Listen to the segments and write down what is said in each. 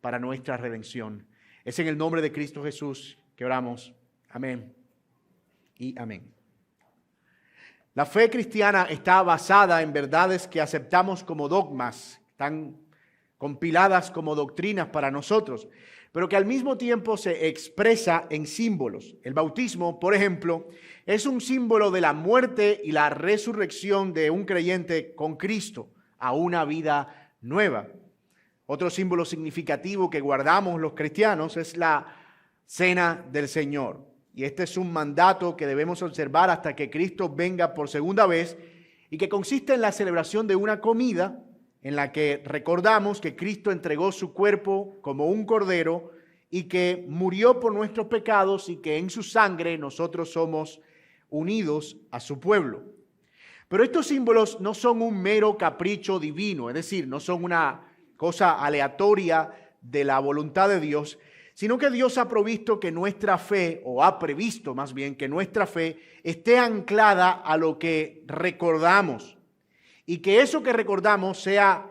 para nuestra redención. Es en el nombre de Cristo Jesús que oramos. Amén y amén. La fe cristiana está basada en verdades que aceptamos como dogmas, están compiladas como doctrinas para nosotros, pero que al mismo tiempo se expresa en símbolos. El bautismo, por ejemplo, es un símbolo de la muerte y la resurrección de un creyente con Cristo a una vida nueva. Otro símbolo significativo que guardamos los cristianos es la cena del Señor. Y este es un mandato que debemos observar hasta que Cristo venga por segunda vez y que consiste en la celebración de una comida en la que recordamos que Cristo entregó su cuerpo como un cordero y que murió por nuestros pecados y que en su sangre nosotros somos unidos a su pueblo. Pero estos símbolos no son un mero capricho divino, es decir, no son una cosa aleatoria de la voluntad de Dios, sino que Dios ha provisto que nuestra fe, o ha previsto más bien que nuestra fe, esté anclada a lo que recordamos y que eso que recordamos sea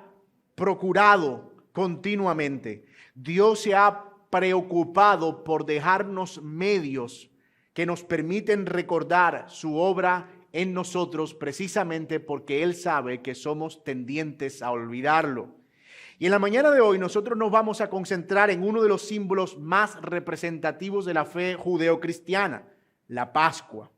procurado continuamente. Dios se ha preocupado por dejarnos medios que nos permiten recordar su obra en nosotros precisamente porque Él sabe que somos tendientes a olvidarlo. Y en la mañana de hoy nosotros nos vamos a concentrar en uno de los símbolos más representativos de la fe judeocristiana, la Pascua.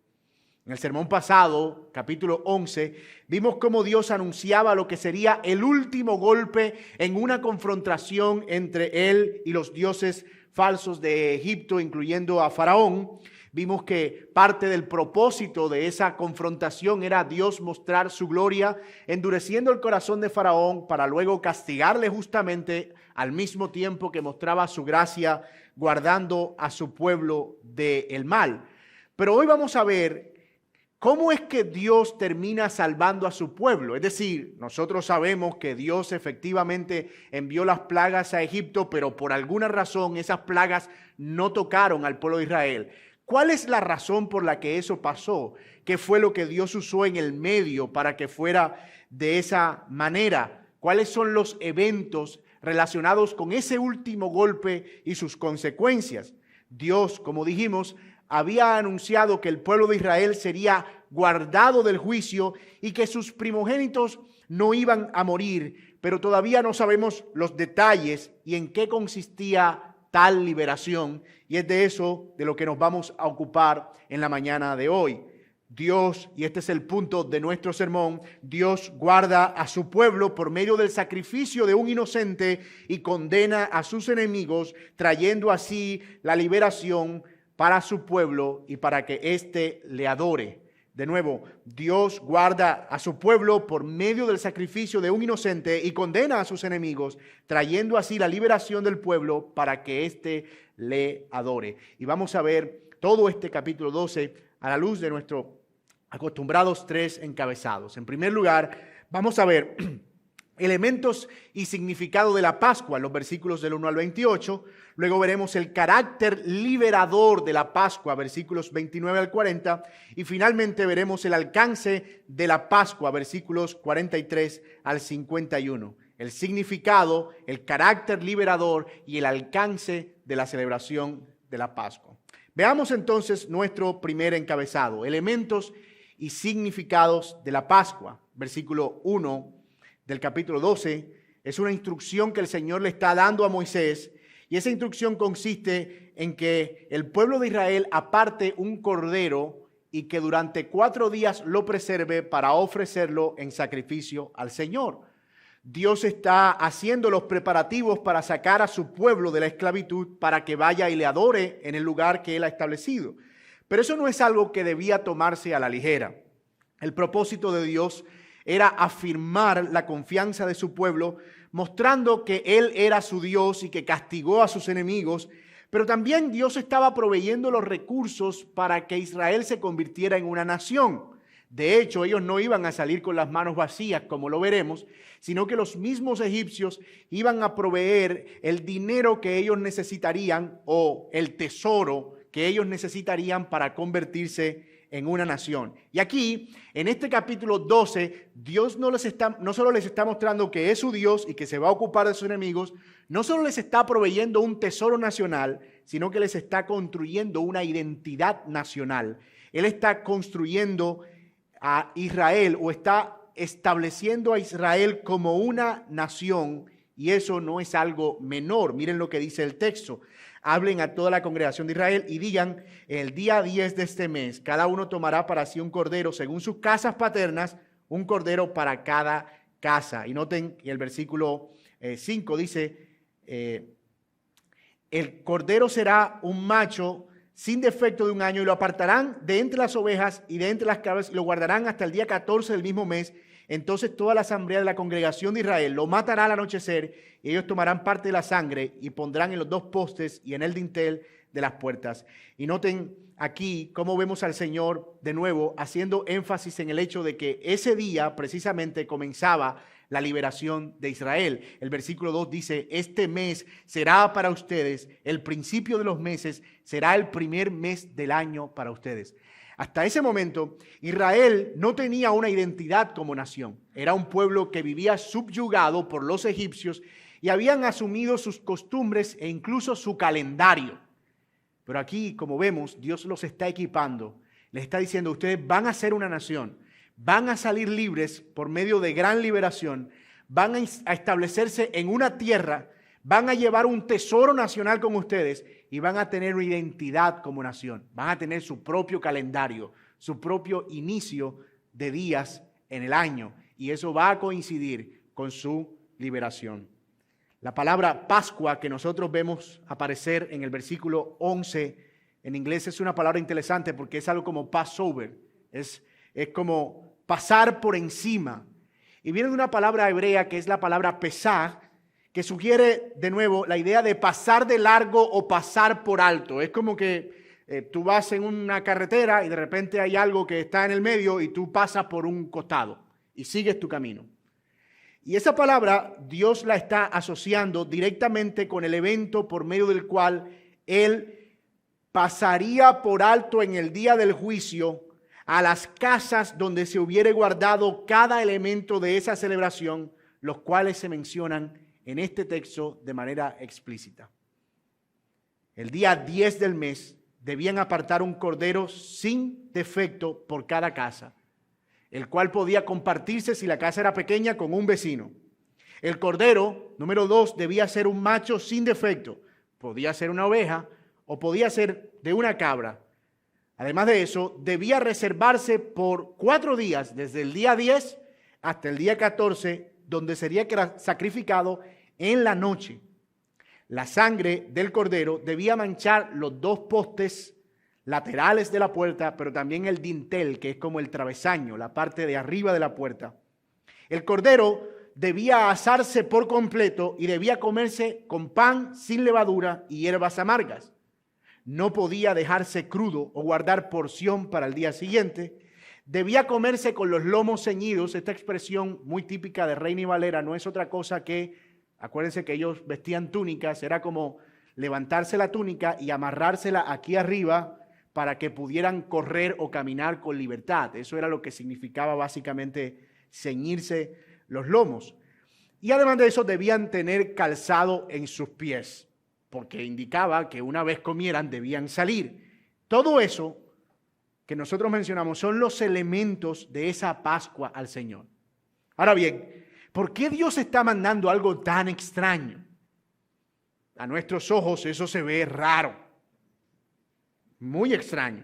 En el sermón pasado, capítulo 11, vimos cómo Dios anunciaba lo que sería el último golpe en una confrontación entre Él y los dioses falsos de Egipto, incluyendo a Faraón. Vimos que parte del propósito de esa confrontación era Dios mostrar su gloria, endureciendo el corazón de Faraón para luego castigarle justamente al mismo tiempo que mostraba su gracia, guardando a su pueblo del mal. Pero hoy vamos a ver cómo es que Dios termina salvando a su pueblo. Es decir, nosotros sabemos que Dios efectivamente envió las plagas a Egipto, pero por alguna razón esas plagas no tocaron al pueblo de Israel. ¿Cuál es la razón por la que eso pasó? ¿Qué fue lo que Dios usó en el medio para que fuera de esa manera? ¿Cuáles son los eventos relacionados con ese último golpe y sus consecuencias? Dios, como dijimos, había anunciado que el pueblo de Israel sería guardado del juicio y que sus primogénitos no iban a morir, pero todavía no sabemos los detalles y en qué consistía tal liberación, y es de eso de lo que nos vamos a ocupar en la mañana de hoy. Dios, y este es el punto de nuestro sermón, Dios guarda a su pueblo por medio del sacrificio de un inocente y condena a sus enemigos, trayendo así la liberación para su pueblo y para que éste le adore. De nuevo, Dios guarda a su pueblo por medio del sacrificio de un inocente y condena a sus enemigos, trayendo así la liberación del pueblo para que éste le adore. Y vamos a ver todo este capítulo 12 a la luz de nuestros acostumbrados 3 encabezados. En primer lugar, vamos a ver elementos y significado de la Pascua, los versículos del 1 al 28. Luego veremos el carácter liberador de la Pascua, versículos 29 al 40. Y finalmente veremos el alcance de la Pascua, versículos 43 al 51. El significado, el carácter liberador y el alcance de la celebración de la Pascua. Veamos entonces nuestro primer encabezado, elementos y significados de la Pascua. Versículo 1 del capítulo 12 es una instrucción que el Señor le está dando a Moisés, y esa instrucción consiste en que el pueblo de Israel aparte un cordero y que durante 4 días lo preserve para ofrecerlo en sacrificio al Señor. Dios está haciendo los preparativos para sacar a su pueblo de la esclavitud para que vaya y le adore en el lugar que Él ha establecido. Pero eso no es algo que debía tomarse a la ligera. El propósito de Dios era afirmar la confianza de su pueblo, mostrando que Él era su Dios y que castigó a sus enemigos, pero también Dios estaba proveyendo los recursos para que Israel se convirtiera en una nación. De hecho, ellos no iban a salir con las manos vacías, como lo veremos, sino que los mismos egipcios iban a proveer el dinero que ellos necesitarían o el tesoro que ellos necesitarían para convertirse en una nación. Y aquí, en este capítulo 12, Dios no solo les está mostrando que es su Dios y que se va a ocupar de sus enemigos, no solo les está proveyendo un tesoro nacional, sino que les está construyendo una identidad nacional. Él está construyendo a Israel o está estableciendo a Israel como una nación, y eso no es algo menor. Miren lo que dice el texto. Hablen a toda la congregación de Israel y digan: el día 10 de este mes, cada uno tomará para sí un cordero según sus casas paternas, un cordero para cada casa. Y noten que el versículo 5 dice, el cordero será un macho sin defecto de 1 año, y lo apartarán de entre las ovejas y de entre las cabras, y lo guardarán hasta el día 14 del mismo mes. Entonces toda la asamblea de la congregación de Israel lo matará al anochecer, y ellos tomarán parte de la sangre y pondrán en los 2 postes y en el dintel de las puertas. Y noten aquí cómo vemos al Señor de nuevo haciendo énfasis en el hecho de que ese día precisamente comenzaba la liberación de Israel. El versículo 2 dice: este mes será para ustedes, el principio de los meses será el primer mes del año para ustedes. Hasta ese momento, Israel no tenía una identidad como nación. Era un pueblo que vivía subyugado por los egipcios y habían asumido sus costumbres e incluso su calendario. Pero aquí, como vemos, Dios los está equipando. Les está diciendo: ustedes van a ser una nación, van a salir libres por medio de gran liberación, van a establecerse en una tierra, van a llevar un tesoro nacional con ustedes y van a tener una identidad como nación. Van a tener su propio calendario, su propio inicio de días en el año, y eso va a coincidir con su liberación. La palabra Pascua que nosotros vemos aparecer en el versículo 11 en inglés es una palabra interesante porque es algo como Passover, es como pasar por encima. Y viene de una palabra hebrea que es la palabra pesach, que sugiere de nuevo la idea de pasar de largo o pasar por alto. Es como que tú vas en una carretera y de repente hay algo que está en el medio y tú pasas por un costado y sigues tu camino. Y esa palabra Dios la está asociando directamente con el evento por medio del cual Él pasaría por alto en el día del juicio a las casas donde se hubiere guardado cada elemento de esa celebración, los cuales se mencionan en este texto de manera explícita. El día 10 del mes debían apartar un cordero sin defecto por cada casa, el cual podía compartirse si la casa era pequeña con un vecino. El cordero, número 2, debía ser un macho sin defecto. Podía ser una oveja o podía ser de una cabra. Además de eso, debía reservarse por 4 días, desde el día 10 hasta el día 14, donde sería sacrificado en la noche. La sangre del cordero debía manchar los 2 postes laterales de la puerta, pero también el dintel, que es como el travesaño, la parte de arriba de la puerta. El cordero debía asarse por completo y debía comerse con pan sin levadura y hierbas amargas. No podía dejarse crudo o guardar porción para el día siguiente. Debía comerse con los lomos ceñidos. Esta expresión muy típica de Reina y Valera no es otra cosa que, acuérdense que ellos vestían túnicas, era como levantarse la túnica y amarrársela aquí arriba para que pudieran correr o caminar con libertad. Eso era lo que significaba básicamente ceñirse los lomos. Y además de eso debían tener calzado en sus pies, porque indicaba que una vez comieran debían salir. Todo eso que nosotros mencionamos son los elementos de esa Pascua al Señor. Ahora bien, ¿por qué Dios está mandando algo tan extraño? A nuestros ojos eso se ve raro, muy extraño.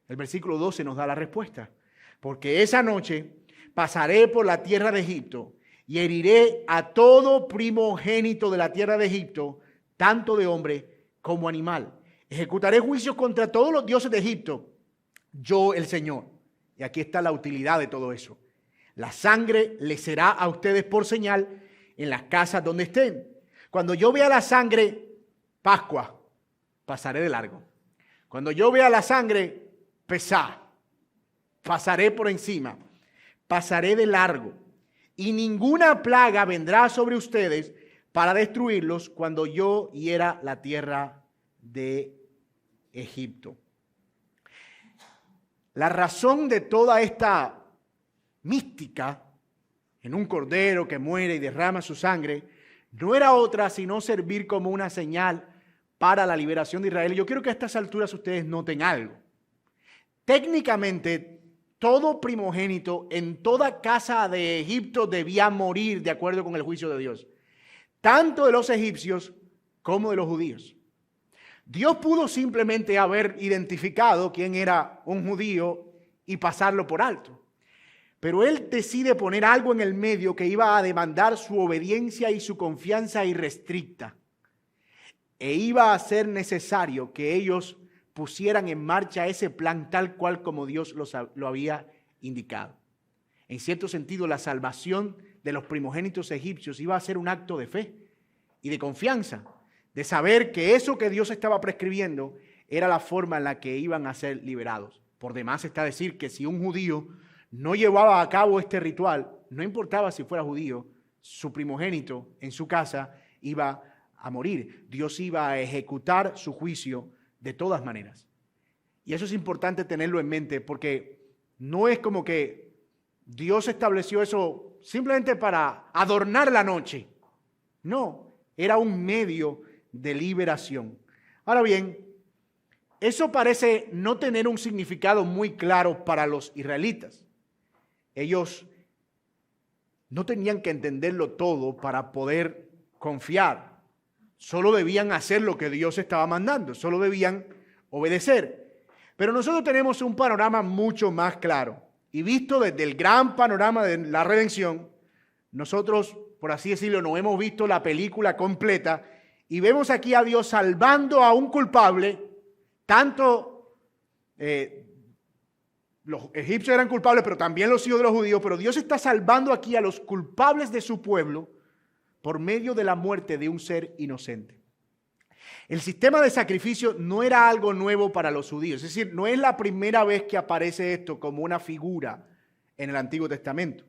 El versículo 12 nos da la respuesta. Porque esa noche pasaré por la tierra de Egipto y heriré a todo primogénito de la tierra de Egipto, tanto de hombre como animal. Ejecutaré juicios contra todos los dioses de Egipto, yo el Señor. Y aquí está la utilidad de todo eso. La sangre les será a ustedes por señal en las casas donde estén. Cuando yo vea la sangre, Pascua, pasaré de largo. Cuando yo vea la sangre, pesá, pasaré por encima, pasaré de largo. Y ninguna plaga vendrá sobre ustedes para destruirlos cuando yo hiera la tierra de Egipto. La razón de toda esta mística en un cordero que muere y derrama su sangre no era otra sino servir como una señal para la liberación de Israel. Y yo quiero que a estas alturas ustedes noten algo. Técnicamente, todo primogénito en toda casa de Egipto debía morir de acuerdo con el juicio de Dios, tanto de los egipcios como de los judíos. Dios pudo simplemente haber identificado quién era un judío y pasarlo por alto. Pero Él decide poner algo en el medio que iba a demandar su obediencia y su confianza irrestricta. E iba a ser necesario que ellos pusieran en marcha ese plan tal cual como Dios lo había indicado. En cierto sentido, la salvación de los primogénitos egipcios iba a ser un acto de fe y de confianza, de saber que eso que Dios estaba prescribiendo era la forma en la que iban a ser liberados. Por demás está decir que si un judío no llevaba a cabo este ritual, no importaba si fuera judío, su primogénito en su casa iba a morir. Dios iba a ejecutar su juicio de todas maneras. Y eso es importante tenerlo en mente, porque no es como que Dios estableció eso simplemente para adornar la noche. No, era un medio de liberación. Ahora bien, eso parece no tener un significado muy claro para los israelitas. Ellos no tenían que entenderlo todo para poder confiar. Solo debían hacer lo que Dios estaba mandando, solo debían obedecer. Pero nosotros tenemos un panorama mucho más claro. Y visto desde el gran panorama de la redención, nosotros, por así decirlo, no hemos visto la película completa y vemos aquí a Dios salvando a un culpable, tanto los egipcios eran culpables, pero también los hijos de los judíos, pero Dios está salvando aquí a los culpables de su pueblo por medio de la muerte de un ser inocente. El sistema de sacrificio no era algo nuevo para los judíos, es decir, no es la primera vez que aparece esto como una figura en el Antiguo Testamento.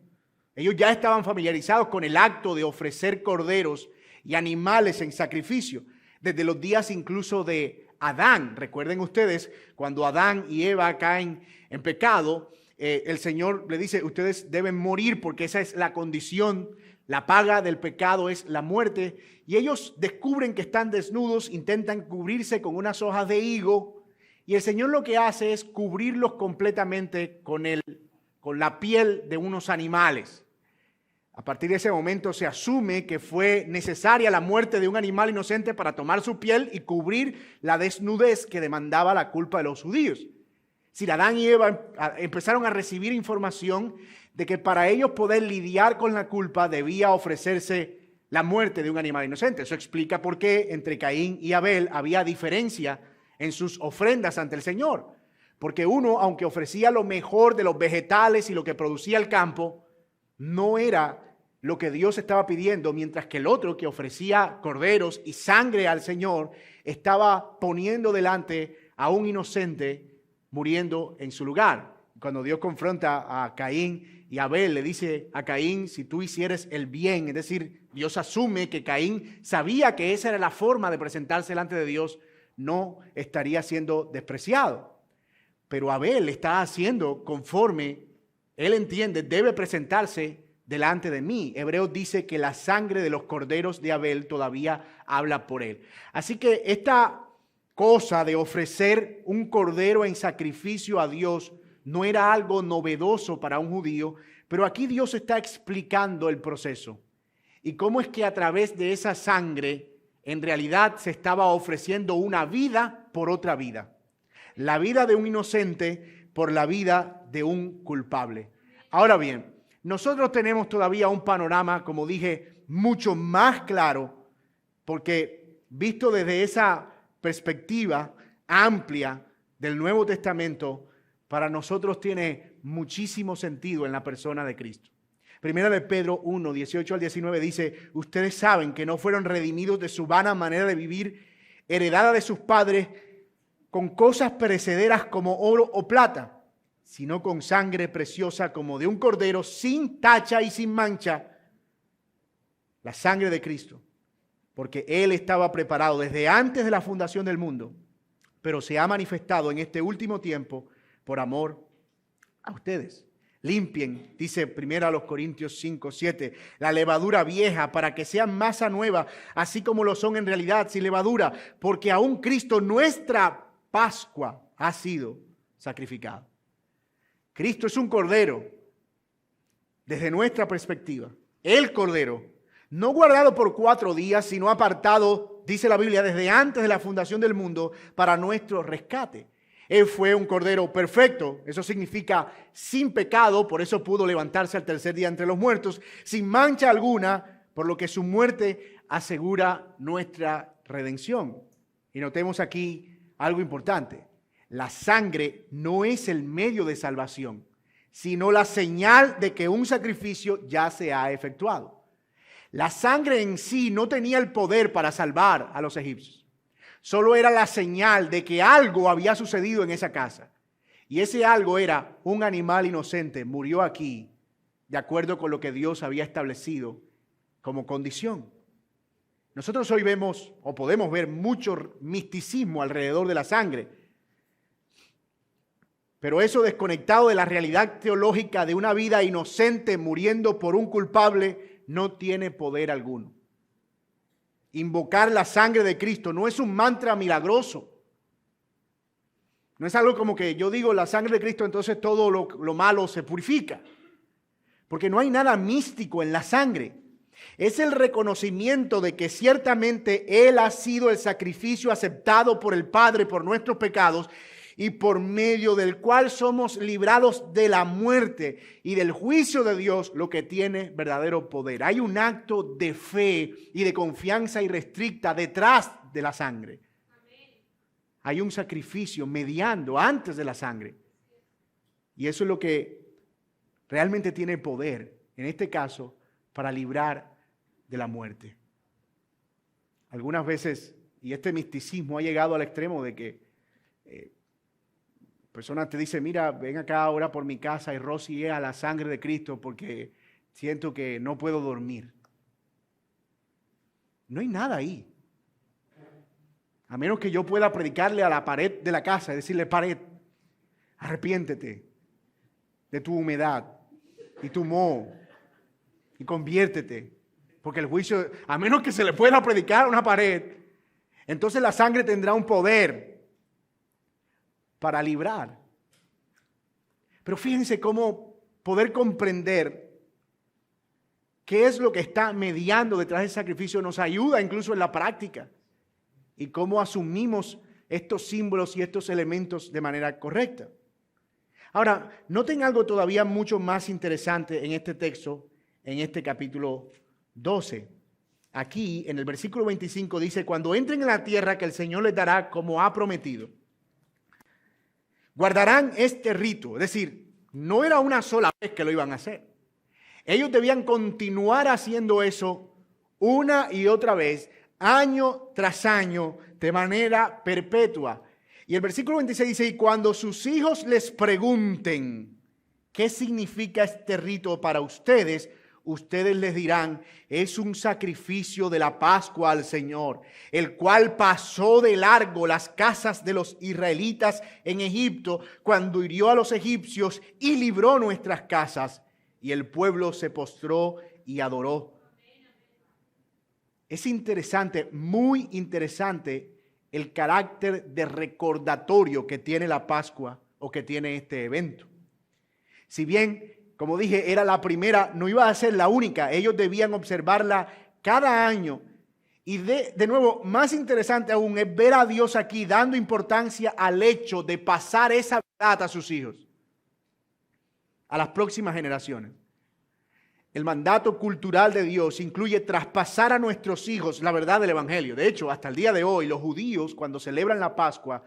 Ellos ya estaban familiarizados con el acto de ofrecer corderos y animales en sacrificio, desde los días incluso de Adán. Recuerden ustedes, cuando Adán y Eva caen en pecado, el Señor le dice, ustedes deben morir porque esa es la condición, la paga del pecado es la muerte. Y ellos descubren que están desnudos, intentan cubrirse con unas hojas de higo y el Señor lo que hace es cubrirlos completamente con la piel de unos animales. A partir de ese momento se asume que fue necesaria la muerte de un animal inocente para tomar su piel y cubrir la desnudez que demandaba la culpa de los judíos. Si Adán y Eva empezaron a recibir información de que para ellos poder lidiar con la culpa debía ofrecerse la muerte de un animal inocente. Eso explica por qué entre Caín y Abel había diferencia en sus ofrendas ante el Señor. Porque uno, aunque ofrecía lo mejor de los vegetales y lo que producía el campo, no era lo que Dios estaba pidiendo, mientras que el otro, que ofrecía corderos y sangre al Señor, estaba poniendo delante a un inocente muriendo en su lugar. Cuando Dios confronta a Caín y Abel, le dice a Caín, si tú hicieres el bien, es decir, Dios asume que Caín sabía que esa era la forma de presentarse delante de Dios, no estaría siendo despreciado. Pero Abel está haciendo conforme él entiende, debe presentarse delante de mí. Hebreos dice que la sangre de los corderos de Abel todavía habla por él. Así que esta cosa de ofrecer un cordero en sacrificio a Dios no era algo novedoso para un judío, pero aquí Dios está explicando el proceso y cómo es que a través de esa sangre en realidad se estaba ofreciendo una vida por otra vida. La vida de un inocente por la vida de un culpable. Ahora bien, nosotros tenemos todavía un panorama, como dije, mucho más claro, porque visto desde esa perspectiva amplia del Nuevo Testamento, para nosotros tiene muchísimo sentido en la persona de Cristo. Primera de Pedro 1, 18 al 19 dice, ustedes saben que no fueron redimidos de su vana manera de vivir, heredada de sus padres, con cosas perecederas como oro o plata, sino con sangre preciosa como de un cordero sin tacha y sin mancha, la sangre de Cristo, porque Él estaba preparado desde antes de la fundación del mundo, pero se ha manifestado en este último tiempo por amor a ustedes. Limpien, dice 1 Corintios 5:7, la levadura vieja para que sean masa nueva, así como lo son en realidad sin levadura, porque aún Cristo, nuestra Pascua, ha sido sacrificado. Cristo es un cordero, desde nuestra perspectiva, el cordero, no guardado por 4 días, sino apartado, dice la Biblia, desde antes de la fundación del mundo para nuestro rescate. Él fue un cordero perfecto, eso significa sin pecado, por eso pudo levantarse al tercer día entre los muertos, sin mancha alguna, por lo que su muerte asegura nuestra redención. Y notemos aquí algo importante, la sangre no es el medio de salvación, sino la señal de que un sacrificio ya se ha efectuado. La sangre en sí no tenía el poder para salvar a los egipcios. Solo era la señal de que algo había sucedido en esa casa. Y ese algo era un animal inocente, murió aquí, de acuerdo con lo que Dios había establecido como condición. Nosotros hoy vemos, o podemos ver, mucho misticismo alrededor de la sangre. Pero eso desconectado de la realidad teológica de una vida inocente muriendo por un culpable no tiene poder alguno. Invocar la sangre de Cristo no es un mantra milagroso. No es algo como que yo digo la sangre de Cristo, entonces todo lo malo se purifica. Porque no hay nada místico en la sangre. Es el reconocimiento de que ciertamente Él ha sido el sacrificio aceptado por el Padre por nuestros pecados y por medio del cual somos librados de la muerte y del juicio de Dios, lo que tiene verdadero poder. Hay un acto de fe y de confianza irrestricta detrás de la sangre. Hay un sacrificio mediando antes de la sangre. Y eso es lo que realmente tiene poder, en este caso, para librar de la muerte. Algunas veces, y este misticismo ha llegado al extremo de que personas te dicen, mira, ven acá ahora por mi casa y rocía la sangre de Cristo porque siento que no puedo dormir. No hay nada ahí. A menos que yo pueda predicarle a la pared de la casa y decirle, pared, arrepiéntete de tu humedad y tu moho y conviértete. Porque el juicio, a menos que se le pueda predicar a una pared, entonces la sangre tendrá un poder para librar. Pero fíjense cómo poder comprender qué es lo que está mediando detrás del sacrificio nos ayuda incluso en la práctica y cómo asumimos estos símbolos y estos elementos de manera correcta. Ahora, noten algo todavía mucho más interesante en este texto, en este capítulo 12. Aquí, en el versículo 25 dice, cuando entren en la tierra que el Señor les dará como ha prometido, guardarán este rito, es decir, no era una sola vez que lo iban a hacer. Ellos debían continuar haciendo eso una y otra vez, año tras año, de manera perpetua. Y el versículo 26 dice, y cuando sus hijos les pregunten qué significa este rito para ustedes, ustedes les dirán, es un sacrificio de la Pascua al Señor, el cual pasó de largo las casas de los israelitas en Egipto cuando hirió a los egipcios y libró nuestras casas. Y el pueblo se postró y adoró. Es interesante, muy interesante, el carácter de recordatorio que tiene la Pascua o que tiene este evento. Si bien, como dije, era la primera, no iba a ser la única. Ellos debían observarla cada año. Y de nuevo, más interesante aún es ver a Dios aquí dando importancia al hecho de pasar esa verdad a sus hijos, a las próximas generaciones. El mandato cultural de Dios incluye traspasar a nuestros hijos la verdad del Evangelio. De hecho, hasta el día de hoy, los judíos, cuando celebran la Pascua,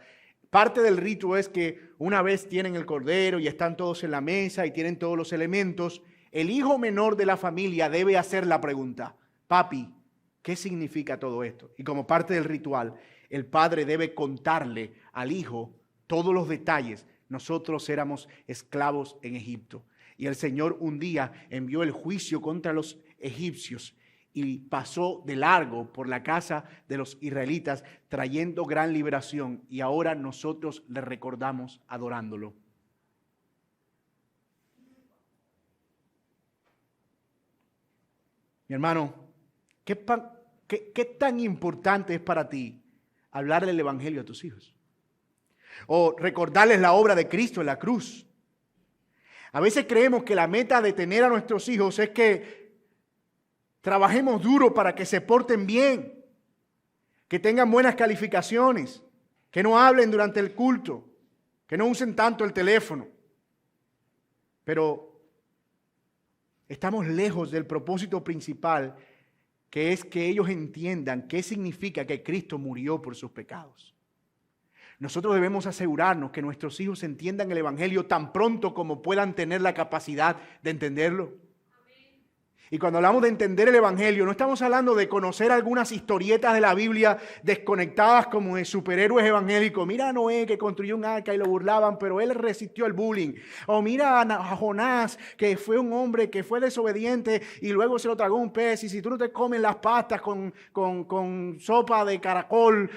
parte del rito es que una vez tienen el cordero y están todos en la mesa y tienen todos los elementos, el hijo menor de la familia debe hacer la pregunta, papi, ¿qué significa todo esto? Y como parte del ritual, el padre debe contarle al hijo todos los detalles. Nosotros éramos esclavos en Egipto y el Señor un día envió el juicio contra los egipcios y pasó de largo por la casa de los israelitas trayendo gran liberación y ahora nosotros le recordamos adorándolo. Mi hermano, ¿qué tan importante es para ti hablar del Evangelio a tus hijos? O recordarles la obra de Cristo en la cruz. A veces creemos que la meta de tener a nuestros hijos es que trabajemos duro para que se porten bien, que tengan buenas calificaciones, que no hablen durante el culto, que no usen tanto el teléfono. Pero estamos lejos del propósito principal, que es que ellos entiendan qué significa que Cristo murió por sus pecados. Nosotros debemos asegurarnos que nuestros hijos entiendan el Evangelio tan pronto como puedan tener la capacidad de entenderlo. Y cuando hablamos de entender el Evangelio, no estamos hablando de conocer algunas historietas de la Biblia desconectadas como de superhéroes evangélicos. Mira a Noé que construyó un arca y lo burlaban, pero él resistió el bullying. O mira a Jonás, que fue un hombre que fue desobediente y luego se lo tragó un pez. Y si tú no te comes las pastas con sopa de caracol,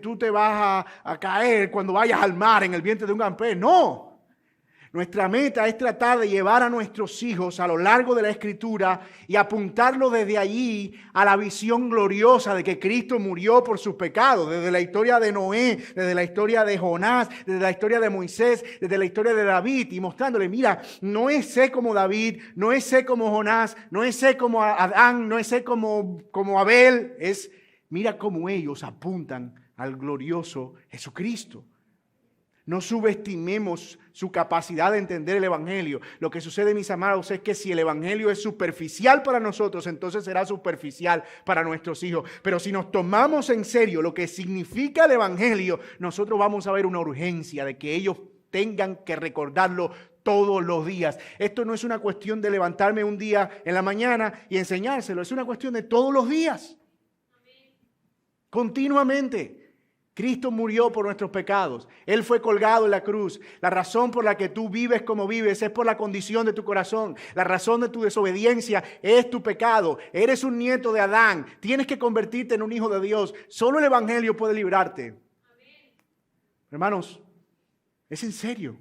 tú te vas a caer cuando vayas al mar en el vientre de un gran pez. ¡No! Nuestra meta es tratar de llevar a nuestros hijos a lo largo de la Escritura y apuntarlo desde allí a la visión gloriosa de que Cristo murió por sus pecados. Desde la historia de Noé, desde la historia de Jonás, desde la historia de Moisés, desde la historia de David. Y mostrándole, mira, no es sé como David, no es sé como Jonás, no es sé como Adán, no es sé como Abel. Es mira cómo ellos apuntan al glorioso Jesucristo. No subestimemos su capacidad de entender el Evangelio. Lo que sucede, mis amados, es que si el Evangelio es superficial para nosotros, entonces será superficial para nuestros hijos. Pero si nos tomamos en serio lo que significa el Evangelio, nosotros vamos a ver una urgencia de que ellos tengan que recordarlo todos los días. Esto no es una cuestión de levantarme un día en la mañana y enseñárselo. Es una cuestión de todos los días. Continuamente. Cristo murió por nuestros pecados. Él fue colgado en la cruz. La razón por la que tú vives como vives es por la condición de tu corazón. La razón de tu desobediencia es tu pecado. Eres un nieto de Adán. Tienes que convertirte en un hijo de Dios. Solo el Evangelio puede librarte. Amén. Hermanos, es en serio.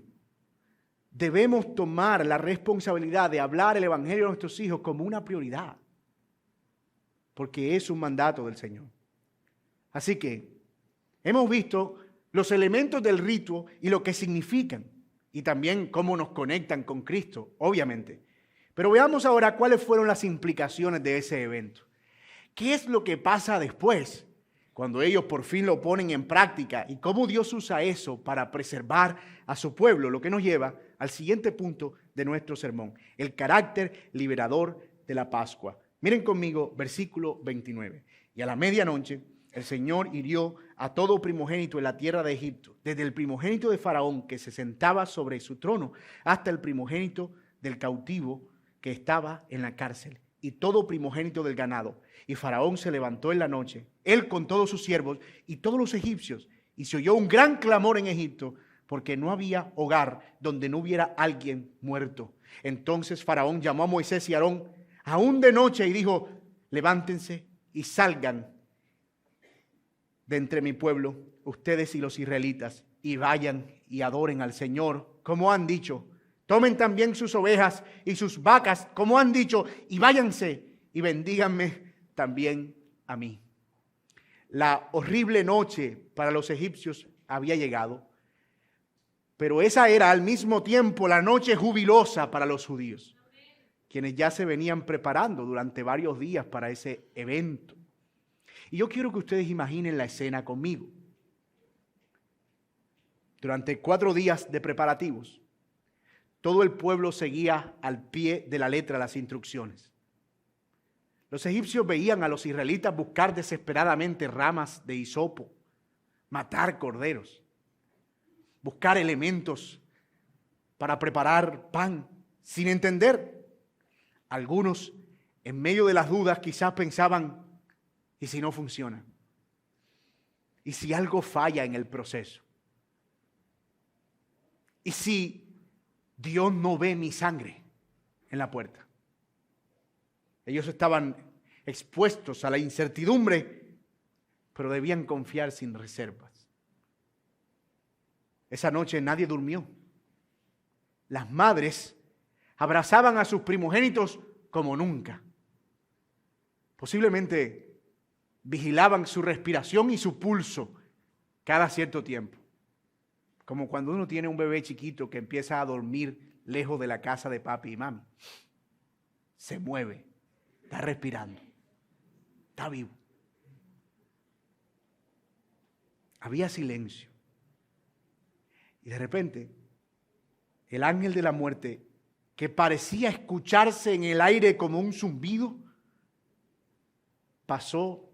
Debemos tomar la responsabilidad de hablar el Evangelio a nuestros hijos como una prioridad. Porque es un mandato del Señor. Así que hemos visto los elementos del rito y lo que significan y también cómo nos conectan con Cristo, obviamente. Pero veamos ahora cuáles fueron las implicaciones de ese evento. ¿Qué es lo que pasa después cuando ellos por fin lo ponen en práctica y cómo Dios usa eso para preservar a su pueblo? Lo que nos lleva al siguiente punto de nuestro sermón, el carácter liberador de la Pascua. Miren conmigo versículo 29. Y a la medianoche el Señor hirió a todo primogénito en la tierra de Egipto, desde el primogénito de Faraón que se sentaba sobre su trono, hasta el primogénito del cautivo que estaba en la cárcel, y todo primogénito del ganado. Y Faraón se levantó en la noche, él con todos sus siervos y todos los egipcios, y se oyó un gran clamor en Egipto, porque no había hogar donde no hubiera alguien muerto. Entonces Faraón llamó a Moisés y Aarón aún de noche y dijo: levántense y salgan de entre mi pueblo, ustedes y los israelitas, y vayan y adoren al Señor, como han dicho. Tomen también sus ovejas y sus vacas, como han dicho, y váyanse y bendíganme también a mí. La horrible noche para los egipcios había llegado, pero esa era al mismo tiempo la noche jubilosa para los judíos, quienes ya se venían preparando durante varios días para ese evento. Y yo quiero que ustedes imaginen la escena conmigo. Durante 4 días de preparativos, todo el pueblo seguía al pie de la letra las instrucciones. Los egipcios veían a los israelitas buscar desesperadamente ramas de hisopo, matar corderos, buscar elementos para preparar pan, sin entender. Algunos, en medio de las dudas, quizás pensaban: ¿y si no funciona? ¿Y si algo falla en el proceso? ¿Y si Dios no ve mi sangre en la puerta? Ellos estaban expuestos a la incertidumbre, pero debían confiar sin reservas. Esa noche nadie durmió. Las madres abrazaban a sus primogénitos como nunca. Posiblemente vigilaban su respiración y su pulso cada cierto tiempo. Como cuando uno tiene un bebé chiquito que empieza a dormir lejos de la casa de papi y mami. Se mueve, está respirando, está vivo. Había silencio. Y de repente, el ángel de la muerte, que parecía escucharse en el aire como un zumbido, pasó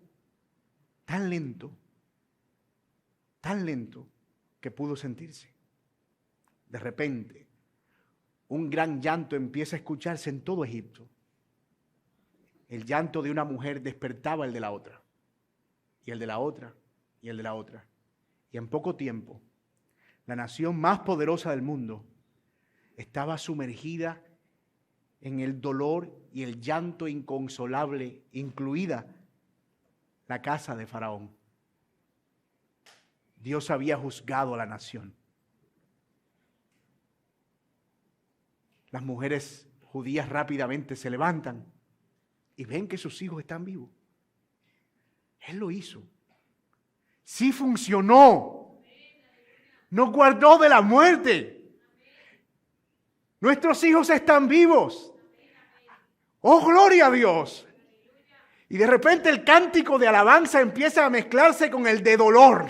tan lento que pudo sentirse. De repente, un gran llanto empieza a escucharse en todo Egipto. El llanto de una mujer despertaba el de la otra, y el de la otra, y el de la otra. Y en poco tiempo, la nación más poderosa del mundo estaba sumergida en el dolor y el llanto inconsolable, incluida la casa de Faraón. Dios había juzgado a la nación. Las mujeres judías rápidamente se levantan y ven que sus hijos están vivos. Él lo hizo. Sí funcionó. Nos guardó de la muerte. Nuestros hijos están vivos. ¡Oh, gloria a Dios! Y de repente el cántico de alabanza empieza a mezclarse con el de dolor.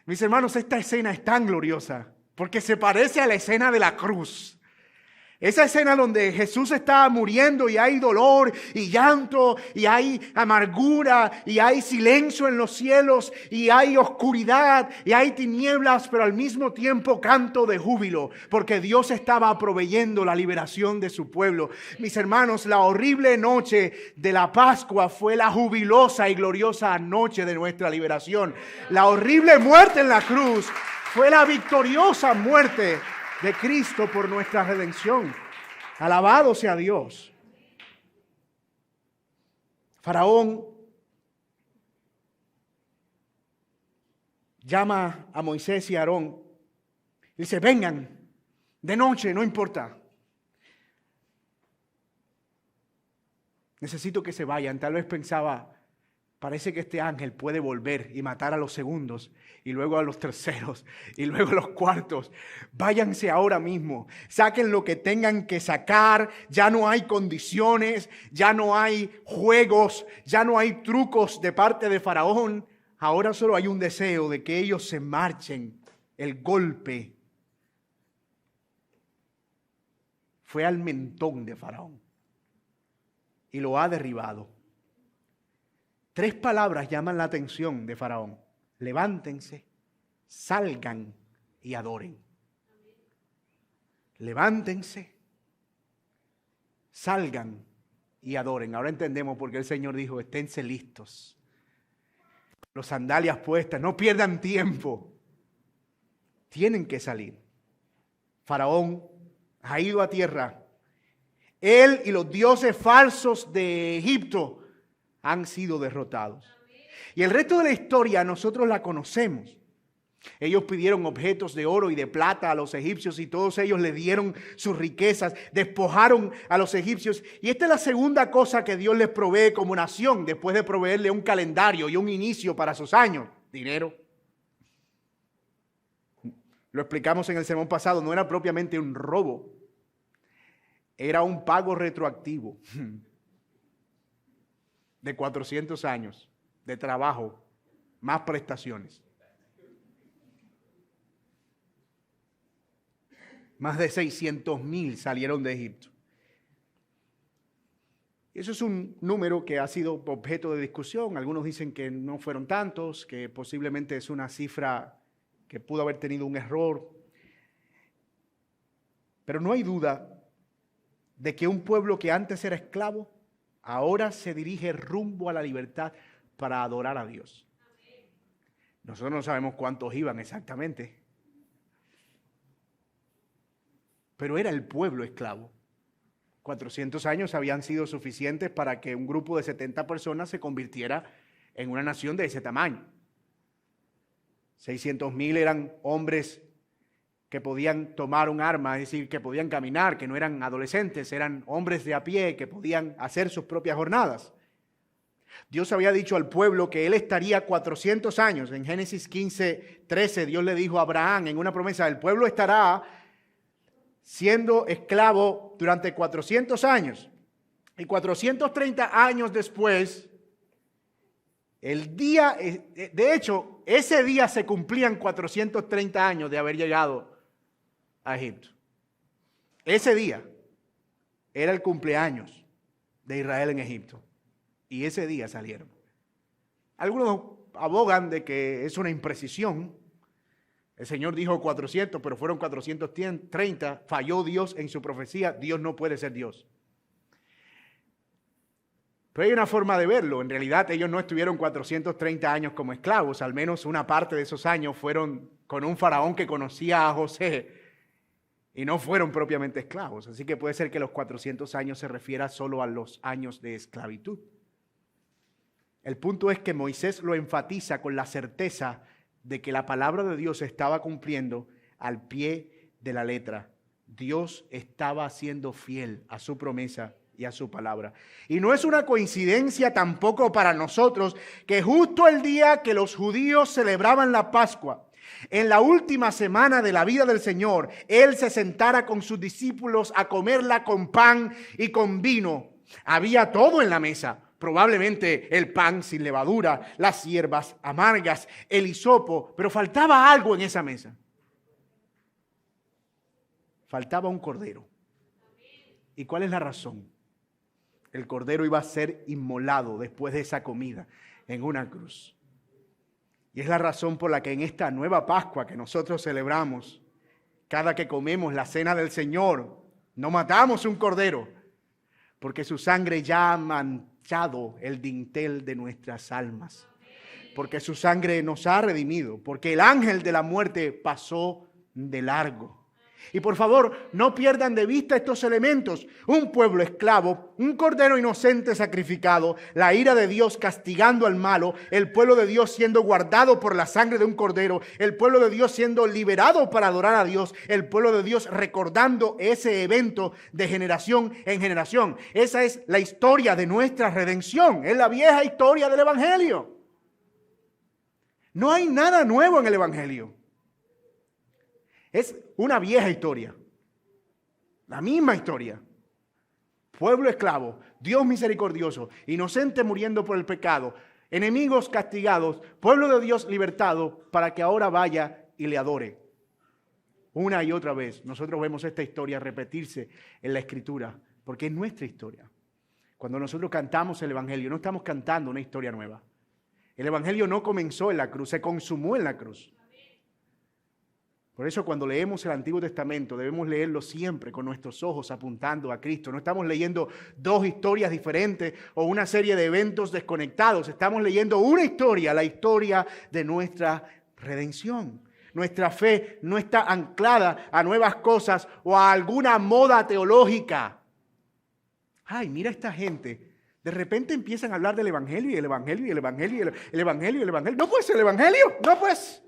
Mis hermanos, esta escena es tan gloriosa porque se parece a la escena de la cruz. Esa escena donde Jesús está muriendo y hay dolor y llanto y hay amargura y hay silencio en los cielos y hay oscuridad y hay tinieblas, pero al mismo tiempo canto de júbilo porque Dios estaba proveyendo la liberación de su pueblo. Mis hermanos, la horrible noche de la Pascua fue la jubilosa y gloriosa noche de nuestra liberación. La horrible muerte en la cruz fue la victoriosa muerte de Cristo por nuestra redención. Alabado sea Dios. Faraón llama a Moisés y a Aarón. Dice, vengan, de noche, no importa. Necesito que se vayan. Tal vez pensaba, parece que este ángel puede volver y matar a los segundos y luego a los terceros y luego a los cuartos. Váyanse ahora mismo, saquen lo que tengan que sacar. Ya no hay condiciones, ya no hay juegos, ya no hay trucos de parte de Faraón. Ahora solo hay un deseo de que ellos se marchen. El golpe fue al mentón de Faraón y lo ha derribado. 3 palabras llaman la atención de Faraón. Levántense, salgan y adoren. Levántense, salgan y adoren. Ahora entendemos por qué el Señor dijo, esténse listos. Los sandalias puestas, no pierdan tiempo. Tienen que salir. Faraón ha ido a tierra. Él y los dioses falsos de Egipto han sido derrotados. Y el resto de la historia nosotros la conocemos. Ellos pidieron objetos de oro y de plata a los egipcios y todos ellos le dieron sus riquezas, despojaron a los egipcios. Y esta es la segunda cosa que Dios les provee como nación, después de proveerle un calendario y un inicio para sus años: dinero. Lo explicamos en el sermón pasado, no era propiamente un robo, era un pago retroactivo de 400 años de trabajo, más prestaciones. Más de 600,000 salieron de Egipto. Y eso es un número que ha sido objeto de discusión. Algunos dicen que no fueron tantos, que posiblemente es una cifra que pudo haber tenido un error. Pero no hay duda de que un pueblo que antes era esclavo, ahora se dirige rumbo a la libertad para adorar a Dios. Nosotros no sabemos cuántos iban exactamente, pero era el pueblo esclavo. 400 años habían sido suficientes para que un grupo de 70 personas se convirtiera en una nación de ese tamaño. 600,000 eran hombres que podían tomar un arma, es decir, que podían caminar, que no eran adolescentes, eran hombres de a pie que podían hacer sus propias jornadas. Dios había dicho al pueblo que Él estaría 400 años. En Génesis 15:13 Dios le dijo a Abraham en una promesa, el pueblo estará siendo esclavo durante 400 años. Y 430 años después, de hecho, ese día se cumplían 430 años de haber llegado a Egipto. Ese día era el cumpleaños de Israel en Egipto. Y ese día salieron. Algunos abogan de que es una imprecisión. El Señor dijo 400, pero fueron 430. Falló Dios en su profecía. Dios no puede ser Dios. Pero hay una forma de verlo. En realidad ellos no estuvieron 430 años como esclavos. Al menos una parte de esos años fueron con un faraón que conocía a José y no fueron propiamente esclavos. Así que puede ser que los 400 años se refiera solo a los años de esclavitud. El punto es que Moisés lo enfatiza con la certeza de que la palabra de Dios se estaba cumpliendo al pie de la letra. Dios estaba siendo fiel a su promesa y a su palabra. Y no es una coincidencia tampoco para nosotros que justo el día que los judíos celebraban la Pascua, en la última semana de la vida del Señor, Él se sentara con sus discípulos a comerla con pan y con vino. Había todo en la mesa. Probablemente el pan sin levadura, las hierbas amargas, el hisopo, pero faltaba algo en esa mesa. Faltaba un cordero. ¿Y cuál es la razón? El cordero iba a ser inmolado después de esa comida en una cruz. Y es la razón por la que en esta nueva Pascua que nosotros celebramos, cada que comemos la cena del Señor, no matamos un cordero, porque su sangre ya ha manchado el dintel de nuestras almas. Porque su sangre nos ha redimido. Porque el ángel de la muerte pasó de largo. Y por favor, no pierdan de vista estos elementos. Un pueblo esclavo, un cordero inocente sacrificado, la ira de Dios castigando al malo, el pueblo de Dios siendo guardado por la sangre de un cordero, el pueblo de Dios siendo liberado para adorar a Dios, el pueblo de Dios recordando ese evento de generación en generación. Esa es la historia de nuestra redención, es la vieja historia del Evangelio. No hay nada nuevo en el Evangelio. Es una vieja historia, la misma historia. Pueblo esclavo, Dios misericordioso, inocente muriendo por el pecado, enemigos castigados, pueblo de Dios libertado para que ahora vaya y le adore. Una y otra vez nosotros vemos esta historia repetirse en la Escritura, porque es nuestra historia. Cuando nosotros cantamos el Evangelio, no estamos cantando una historia nueva. El Evangelio no comenzó en la cruz, se consumó en la cruz. Por eso cuando leemos el Antiguo Testamento debemos leerlo siempre con nuestros ojos apuntando a Cristo. No estamos leyendo dos historias diferentes o una serie de eventos desconectados. Estamos leyendo una historia, la historia de nuestra redención. Nuestra fe no está anclada a nuevas cosas o a alguna moda teológica. Ay, mira esta gente. De repente empiezan a hablar del Evangelio y el Evangelio y el Evangelio y el Evangelio y el Evangelio. No pues el Evangelio, no pues.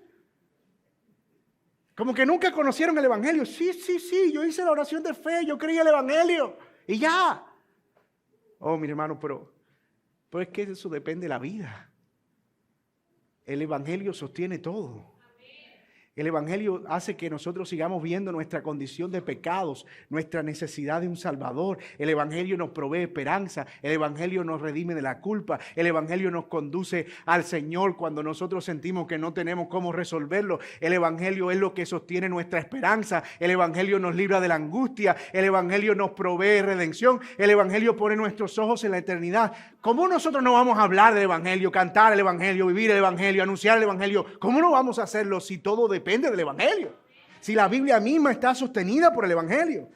Como que nunca conocieron el Evangelio. Sí, yo hice la oración de fe, yo creí el Evangelio y ya. Oh, mi hermano, pero es que eso depende de la vida. El Evangelio sostiene todo. El Evangelio hace que nosotros sigamos viendo nuestra condición de pecados, nuestra necesidad de un Salvador. El Evangelio nos provee esperanza. El Evangelio nos redime de la culpa. El Evangelio nos conduce al Señor cuando nosotros sentimos que no tenemos cómo resolverlo. El Evangelio es lo que sostiene nuestra esperanza. El Evangelio nos libra de la angustia. El Evangelio nos provee redención. El Evangelio pone nuestros ojos en la eternidad. ¿Cómo nosotros no vamos a hablar del Evangelio, cantar el Evangelio, vivir el Evangelio, anunciar el Evangelio? ¿Cómo no vamos a hacerlo si todo depende del Evangelio? Si la Biblia misma está sostenida por el Evangelio.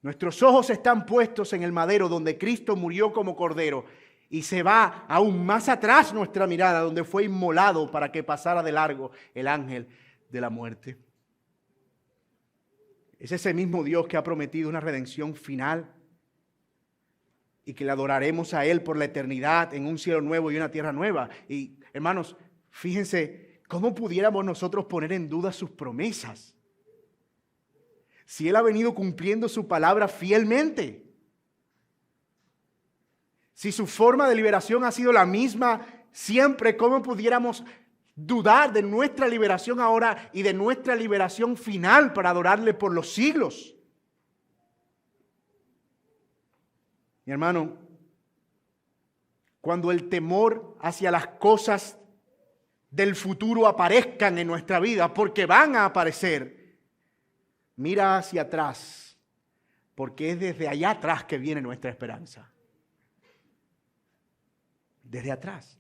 Nuestros ojos están puestos en el madero donde Cristo murió como cordero y se va aún más atrás nuestra mirada donde fue inmolado para que pasara de largo el ángel de la muerte. Es ese mismo Dios que ha prometido una redención final y que le adoraremos a Él por la eternidad en un cielo nuevo y una tierra nueva. Y hermanos, fíjense cómo pudiéramos nosotros poner en duda sus promesas si Él ha venido cumpliendo su palabra fielmente. Si su forma de liberación ha sido la misma siempre, ¿cómo pudiéramos dudar de nuestra liberación ahora y de nuestra liberación final para adorarle por los siglos? Mi hermano, cuando el temor hacia las cosas del futuro aparezcan en nuestra vida, porque van a aparecer, mira hacia atrás, porque es desde allá atrás que viene nuestra esperanza. Desde atrás.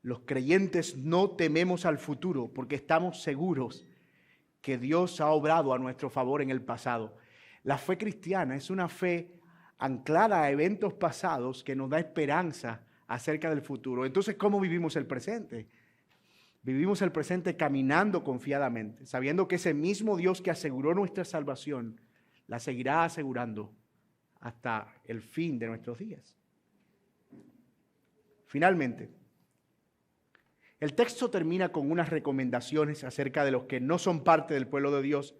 Los creyentes no tememos al futuro porque estamos seguros que Dios ha obrado a nuestro favor en el pasado. La fe cristiana es una fe anclada a eventos pasados que nos da esperanza acerca del futuro. Entonces, ¿cómo vivimos el presente? Vivimos el presente caminando confiadamente, sabiendo que ese mismo Dios que aseguró nuestra salvación, la seguirá asegurando hasta el fin de nuestros días. Finalmente, el texto termina con unas recomendaciones acerca de los que no son parte del pueblo de Dios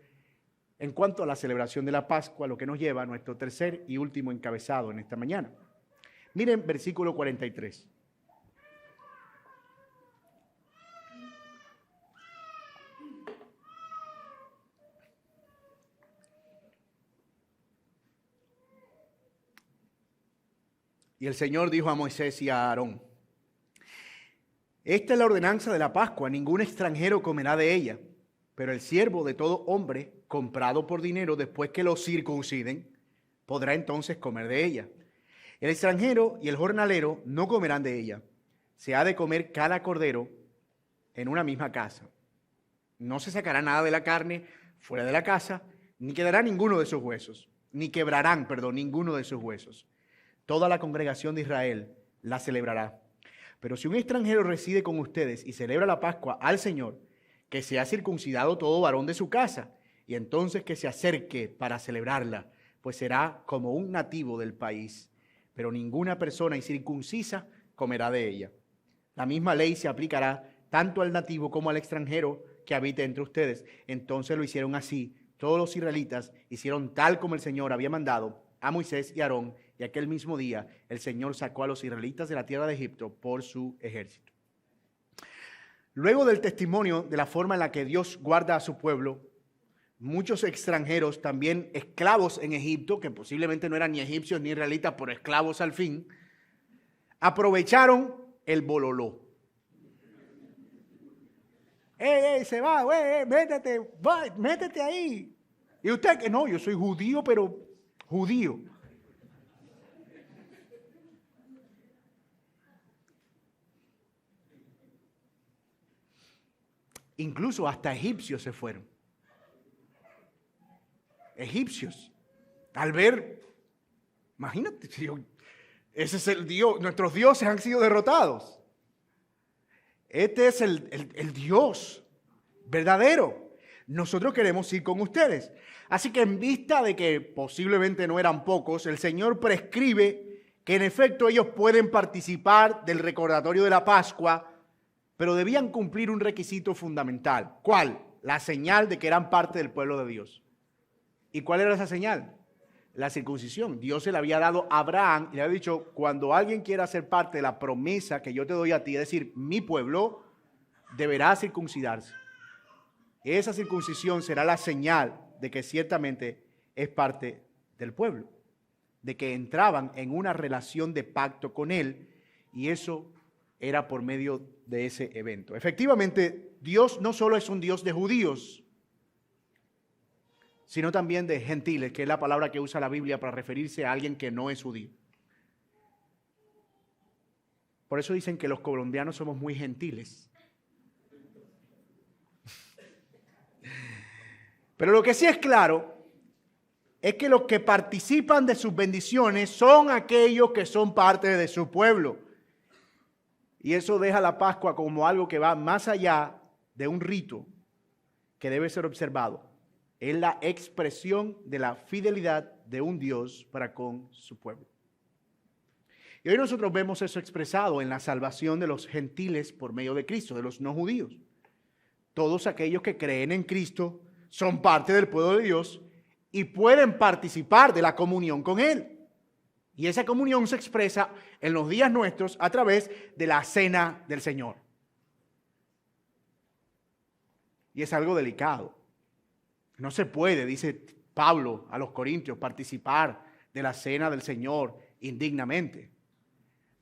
en cuanto a la celebración de la Pascua, lo que nos lleva a nuestro tercer y último encabezado en esta mañana. Miren versículo 43. Y el Señor dijo a Moisés y a Aarón: esta es la ordenanza de la Pascua, ningún extranjero comerá de ella, pero el siervo de todo hombre comprado por dinero después que lo circunciden, podrá entonces comer de ella. El extranjero y el jornalero no comerán de ella. Se ha de comer cada cordero en una misma casa. No se sacará nada de la carne fuera de la casa, ni quedará ninguno de sus huesos, ni quebrarán, ninguno de sus huesos. Toda la congregación de Israel la celebrará. Pero si un extranjero reside con ustedes y celebra la Pascua al Señor, que sea circuncidado todo varón de su casa, y entonces que se acerque para celebrarla, pues será como un nativo del país. Pero ninguna persona incircuncisa comerá de ella. La misma ley se aplicará tanto al nativo como al extranjero que habite entre ustedes. Entonces lo hicieron así. Todos los israelitas hicieron tal como el Señor había mandado a Moisés y a Aarón, y aquel mismo día el Señor sacó a los israelitas de la tierra de Egipto por su ejército. Luego del testimonio de la forma en la que Dios guarda a su pueblo, muchos extranjeros, también esclavos en Egipto, que posiblemente no eran ni egipcios ni israelitas, pero esclavos al fin, aprovecharon el bololó. Se va, métete ahí. Y usted que no, yo soy judío, pero judío. Incluso hasta egipcios se fueron. Egipcios. Al ver, imagínate, ese es el Dios, nuestros dioses han sido derrotados. Este es el Dios verdadero. Nosotros queremos ir con ustedes. Así que en vista de que posiblemente no eran pocos, el Señor prescribe que en efecto ellos pueden participar del recordatorio de la Pascua, pero debían cumplir un requisito fundamental. ¿Cuál? La señal de que eran parte del pueblo de Dios. ¿Y cuál era esa señal? La circuncisión. Dios se la había dado a Abraham y le había dicho: cuando alguien quiera ser parte de la promesa que yo te doy a ti, es decir, mi pueblo, deberá circuncidarse. Esa circuncisión será la señal de que ciertamente es parte del pueblo, de que entraban en una relación de pacto con él, y eso era por medio de ese evento. Efectivamente, Dios no solo es un Dios de judíos, sino también de gentiles, que es la palabra que usa la Biblia para referirse a alguien que no es judío. Por eso dicen que los colombianos somos muy gentiles. Pero lo que sí es claro es que los que participan de sus bendiciones son aquellos que son parte de su pueblo. Y eso deja la Pascua como algo que va más allá de un rito que debe ser observado. Es la expresión de la fidelidad de un Dios para con su pueblo. Y hoy nosotros vemos eso expresado en la salvación de los gentiles por medio de Cristo, de los no judíos. Todos aquellos que creen en Cristo son parte del pueblo de Dios y pueden participar de la comunión con Él. Y esa comunión se expresa en los días nuestros a través de la cena del Señor. Y es algo delicado. No se puede, dice Pablo a los Corintios, participar de la cena del Señor indignamente.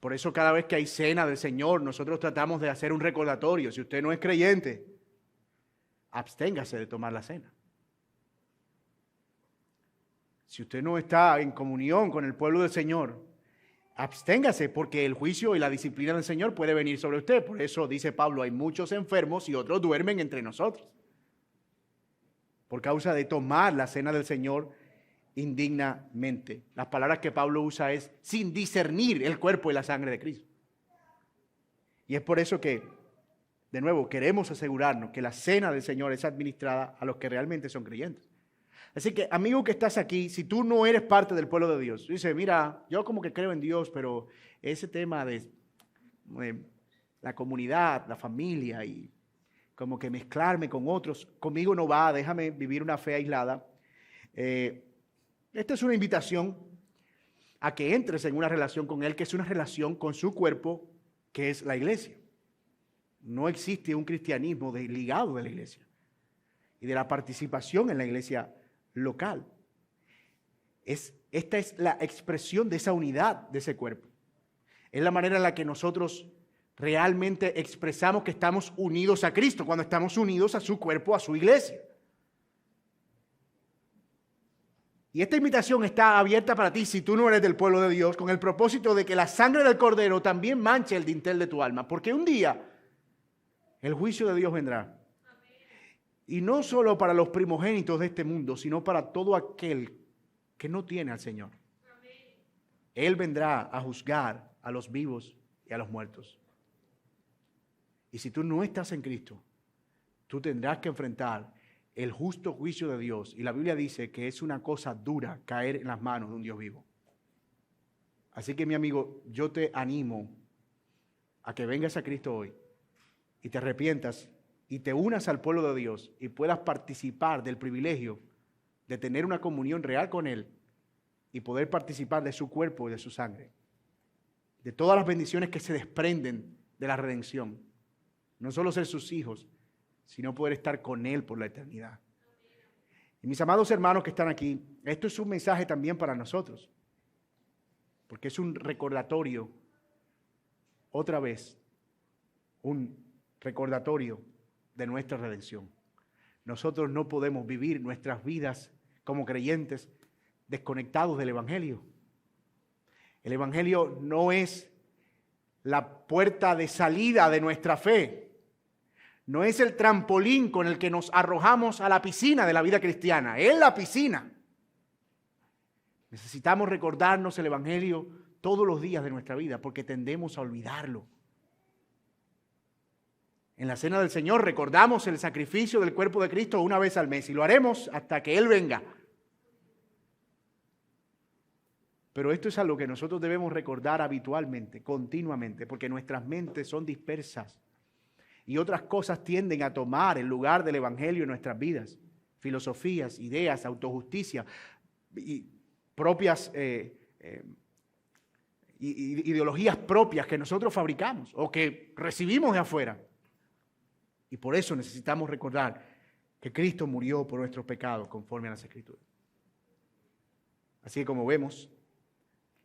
Por eso cada vez que hay cena del Señor, nosotros tratamos de hacer un recordatorio. Si usted no es creyente, absténgase de tomar la cena. Si usted no está en comunión con el pueblo del Señor, absténgase, porque el juicio y la disciplina del Señor puede venir sobre usted. Por eso dice Pablo, hay muchos enfermos y otros duermen entre nosotros, por causa de tomar la cena del Señor indignamente. Las palabras que Pablo usa es sin discernir el cuerpo y la sangre de Cristo. Y es por eso que, de nuevo, queremos asegurarnos que la cena del Señor es administrada a los que realmente son creyentes. Así que, amigo que estás aquí, si tú no eres parte del pueblo de Dios, dice, mira, yo como que creo en Dios, pero ese tema de la comunidad, la familia y como que mezclarme con otros, conmigo no va, déjame vivir una fe aislada. Esta es una invitación a que entres en una relación con Él, que es una relación con su cuerpo, que es la iglesia. No existe un cristianismo desligado de la iglesia y de la participación en la iglesia local. Esta es la expresión de esa unidad de ese cuerpo. Es la manera en la que nosotros realmente expresamos que estamos unidos a Cristo, cuando estamos unidos a su cuerpo, a su iglesia. Y esta invitación está abierta para ti si tú no eres del pueblo de Dios, con el propósito de que la sangre del Cordero también manche el dintel de tu alma, porque un día el juicio de Dios vendrá. Y no solo para los primogénitos de este mundo, sino para todo aquel que no tiene al Señor. Él vendrá a juzgar a los vivos y a los muertos. Y si tú no estás en Cristo, tú tendrás que enfrentar el justo juicio de Dios. Y la Biblia dice que es una cosa dura caer en las manos de un Dios vivo. Así que, mi amigo, yo te animo a que vengas a Cristo hoy y te arrepientas y te unas al pueblo de Dios y puedas participar del privilegio de tener una comunión real con Él y poder participar de su cuerpo y de su sangre, de todas las bendiciones que se desprenden de la redención. No solo ser sus hijos, sino poder estar con Él por la eternidad. Y mis amados hermanos que están aquí, esto es un mensaje también para nosotros, porque es un recordatorio, otra vez, un recordatorio de nuestra redención. Nosotros no podemos vivir nuestras vidas como creyentes desconectados del Evangelio. El Evangelio no es la puerta de salida de nuestra fe. No es el trampolín con el que nos arrojamos a la piscina de la vida cristiana. Es la piscina. Necesitamos recordarnos el Evangelio todos los días de nuestra vida porque tendemos a olvidarlo. En la cena del Señor recordamos el sacrificio del cuerpo de Cristo una vez al mes y lo haremos hasta que Él venga. Pero esto es algo que nosotros debemos recordar habitualmente, continuamente, porque nuestras mentes son dispersas y otras cosas tienden a tomar el lugar del Evangelio en nuestras vidas. Filosofías, ideas, autojusticia y propias ideologías propias que nosotros fabricamos o que recibimos de afuera. Y por eso necesitamos recordar que Cristo murió por nuestros pecados conforme a las Escrituras. Así que como vemos,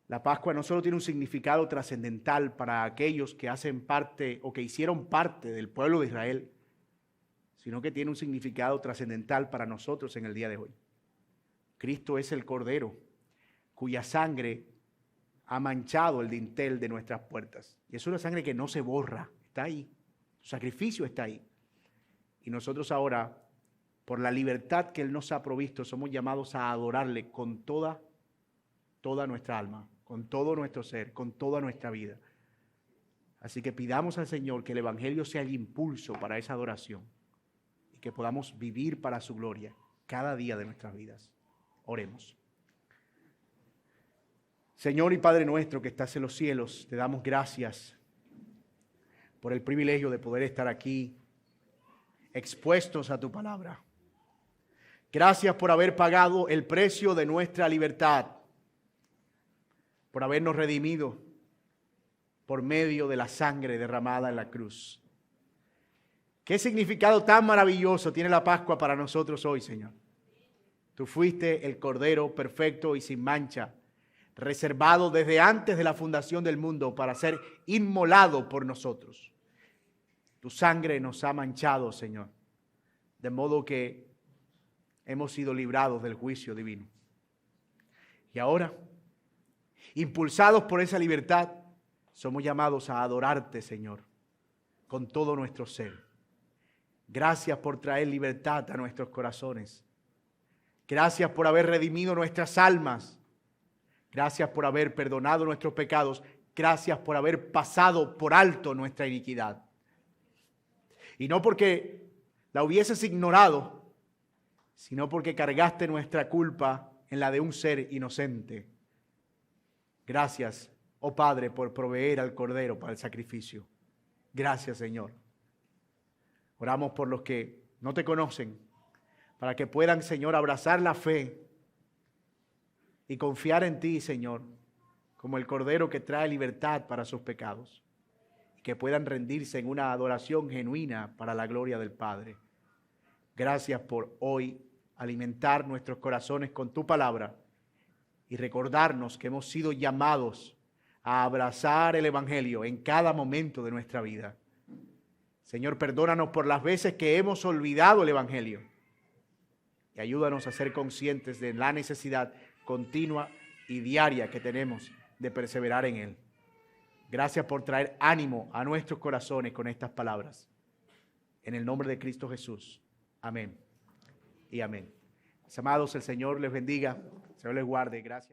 la Pascua no solo tiene un significado trascendental para aquellos que hacen parte o que hicieron parte del pueblo de Israel, sino que tiene un significado trascendental para nosotros en el día de hoy. Cristo es el Cordero cuya sangre ha manchado el dintel de nuestras puertas. Y es una sangre que no se borra, está ahí. Su sacrificio está ahí. Y nosotros ahora, por la libertad que Él nos ha provisto, somos llamados a adorarle con toda nuestra alma, con todo nuestro ser, con toda nuestra vida. Así que pidamos al Señor que el Evangelio sea el impulso para esa adoración y que podamos vivir para su gloria cada día de nuestras vidas. Oremos. Señor y Padre nuestro que estás en los cielos, te damos gracias por el privilegio de poder estar aquí expuestos a tu palabra. Gracias por haber pagado el precio de nuestra libertad, por habernos redimido por medio de la sangre derramada en la cruz. ¿Qué significado tan maravilloso tiene la Pascua para nosotros hoy, Señor? Tú fuiste el Cordero perfecto y sin mancha, reservado desde antes de la fundación del mundo para ser inmolado por nosotros. Tu sangre nos ha manchado, Señor, de modo que hemos sido librados del juicio divino. Y ahora, impulsados por esa libertad, somos llamados a adorarte, Señor, con todo nuestro ser. Gracias por traer libertad a nuestros corazones. Gracias por haber redimido nuestras almas. Gracias por haber perdonado nuestros pecados. Gracias por haber pasado por alto nuestra iniquidad. Y no porque la hubieses ignorado, sino porque cargaste nuestra culpa en la de un ser inocente. Gracias, oh Padre, por proveer al Cordero para el sacrificio. Gracias, Señor. Oramos por los que no te conocen, para que puedan, Señor, abrazar la fe y confiar en ti, Señor, como el Cordero que trae libertad para sus pecados. Y que puedan rendirse en una adoración genuina para la gloria del Padre. Gracias por hoy alimentar nuestros corazones con tu palabra y recordarnos que hemos sido llamados a abrazar el Evangelio en cada momento de nuestra vida. Señor, perdónanos por las veces que hemos olvidado el Evangelio y ayúdanos a ser conscientes de la necesidad continua y diaria que tenemos de perseverar en él. Gracias por traer ánimo a nuestros corazones con estas palabras. En el nombre de Cristo Jesús. Amén y amén. Mis amados, el Señor les bendiga, el Señor les guarde. Gracias.